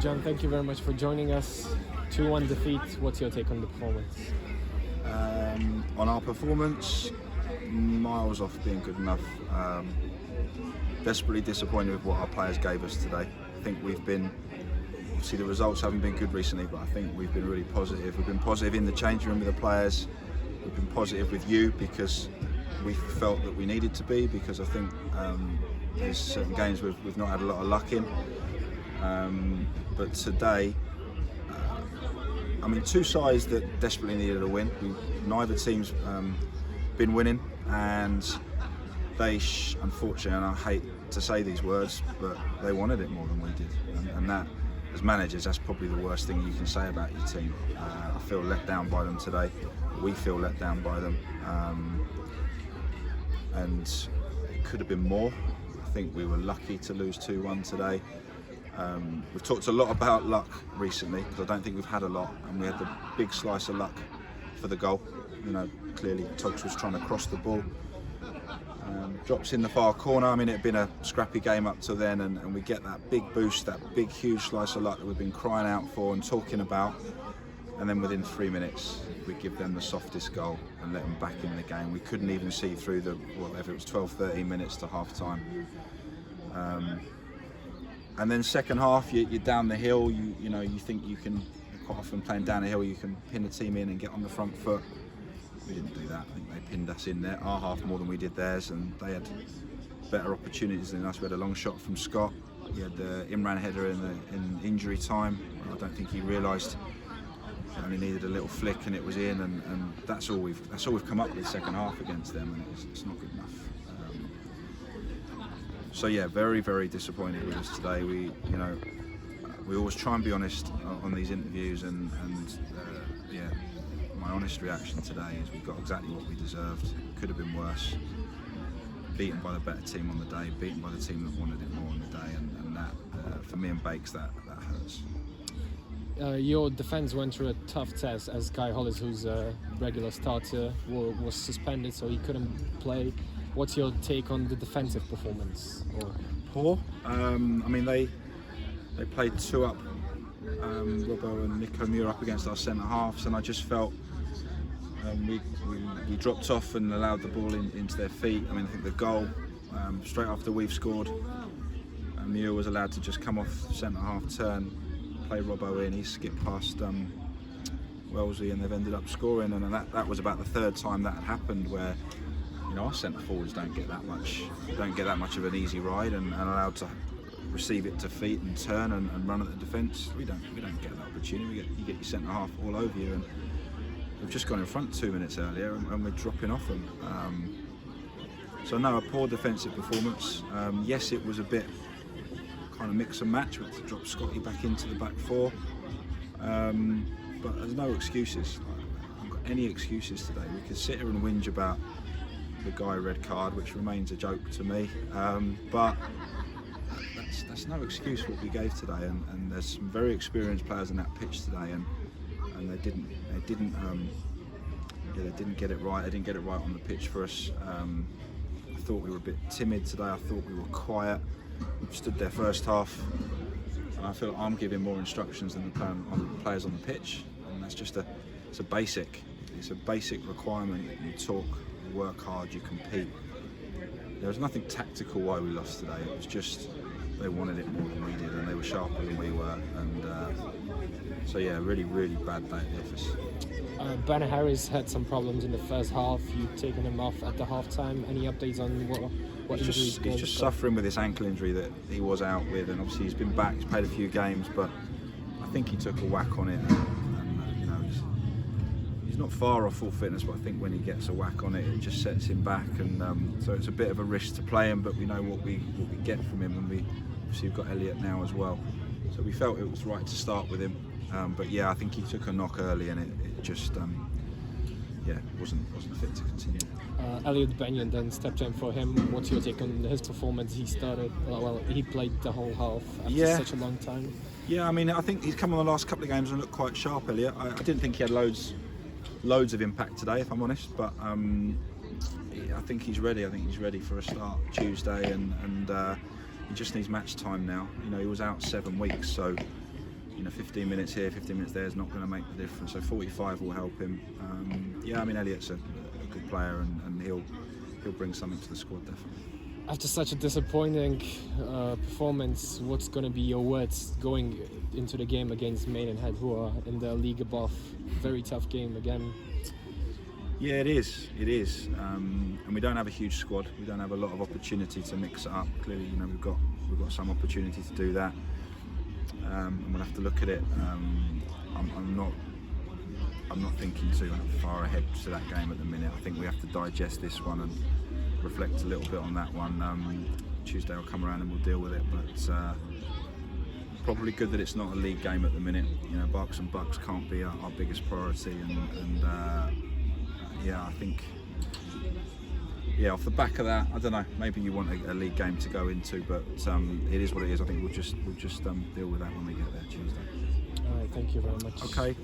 Jon, thank you very much for joining us. 2-1 defeat. What's your take on the performance? On our performance, miles off being good enough. Desperately disappointed with what our players gave us today. I think we've been, obviously the results haven't been good recently, but I think we've been really positive. We've been positive in the changing room with the players. We've been positive with you because we felt that we needed to be, because I think there's certain games we've not had a lot of luck in. But today, two sides that desperately needed a win. Neither team's been winning, and they, unfortunately, and I hate to say these words, but they wanted it more than we did. And that, as managers, that's probably the worst thing you can say about your team. I feel let down by them today. We feel let down by them. And it could have been more. I think we were lucky to lose 2-1 today. We've talked a lot about luck recently, because I don't think we've had a lot, and we had the big slice of luck for the goal. Clearly Togs was trying to cross the ball, drops in the far corner. It had been a scrappy game up till then, and we get that big boost, that big huge slice of luck that we've been crying out for and talking about, and then within 3 minutes we give them the softest goal and let them back in the game. We couldn't even see through the, whatever it was, 12-13 minutes to half time. And then second half, you're down the hill. You think you can, quite often playing down the hill, you can pin a team in and get on the front foot. We didn't do that. I think they pinned us in there, our half more than we did theirs, and they had better opportunities than us. We had a long shot from Scott. We had the Imran header in injury time. I don't think he realised he only needed a little flick and it was in, and that's all we've come up with second half against them, and it's not good enough. So yeah, very, very disappointed with us today. We always try and be honest on these interviews, and my honest reaction today is we got exactly what we deserved. Could have been worse. Beaten by the better team on the day, beaten by the team that wanted it more on the day, and that, for me and Bakes, that hurts. Your defence went through a tough test, as Kai Hollis, who's a regular starter, was suspended, so he couldn't play. What's your take on the defensive performance? Poor. They played two up, Robbo and Nico Muir up against our centre halves, and I just felt we dropped off and allowed the ball into their feet. I think the goal, straight after we've scored, Muir was allowed to just come off centre half turn, play Robbo in. He skipped past Wellesley, and they've ended up scoring. And that was about the third time that had happened, where our centre forwards don't get that much of an easy ride, and allowed to receive it to feet and turn and run at the defence. We don't get that opportunity. You get your centre half all over you, and we've just gone in front 2 minutes earlier, and we're dropping off them. So no, a poor defensive performance. Yes, it was a bit kind of mix and match. We had to drop Scotty back into the back four, but there's no excuses. I haven't got any excuses today. We could sit here and whinge about the guy red card, which remains a joke to me, but that's no excuse what we gave today. And there's some very experienced players in that pitch today, and they didn't get it right. They didn't get it right on the pitch for us. I thought we were a bit timid today. I thought we were quiet. We stood there first half, and I feel like I'm giving more instructions than the players on the pitch, and that's just it's a basic requirement. You talk, you work hard, you compete. There was nothing tactical why we lost today. It was just they wanted it more than we did, and they were sharper than we were. And so yeah, really, really bad day at the office. Ben Harris had some problems in the first half. You've taken him off at the half time. Any updates on what he's just suffering with this ankle injury that he was out with, and obviously he's been back. He's played a few games, but I think he took a whack on it. And he's not far off full fitness, but I think when he gets a whack on it, it just sets him back. And so it's a bit of a risk to play him, but we know what we get from him, and we've got Elliot now as well. So we felt it was right to start with him. But yeah, I think he took a knock early, and it just wasn't fit to continue. Elliot Benyon then stepped in for him. What's your take on his performance? He started, he played the whole half after such a long time. Yeah, I think he's come on the last couple of games and looked quite sharp, Elliot. I didn't think he had loads of impact today, if I'm honest, but I think he's ready. I think he's ready for a start Tuesday, and he just needs match time now. He was out 7 weeks, so 15 minutes here, 15 minutes there is not going to make the difference. So 45 will help him. Yeah, I mean, Elliot's a good player, and he'll bring something to the squad, definitely. After such a disappointing performance, what's going to be your words going into the game against Maidenhead, who are in the league above? Very tough game again. Yeah, it is. And we don't have a huge squad. We don't have a lot of opportunity to mix it up. Clearly, we've got some opportunity to do that, and we'll have to look at it. I'm not thinking too far ahead to that game at the minute. I think we have to digest this one and reflect a little bit on that one. Tuesday will come around and we'll deal with it. But probably good that it's not a league game at the minute. Berks and Bucks can't be our biggest priority, and yeah, I think, off the back of that, I don't know, maybe you want a league game to go into, but it is what it is. I think we'll just deal with that when we get there Tuesday. All right, thank you very much. Okay.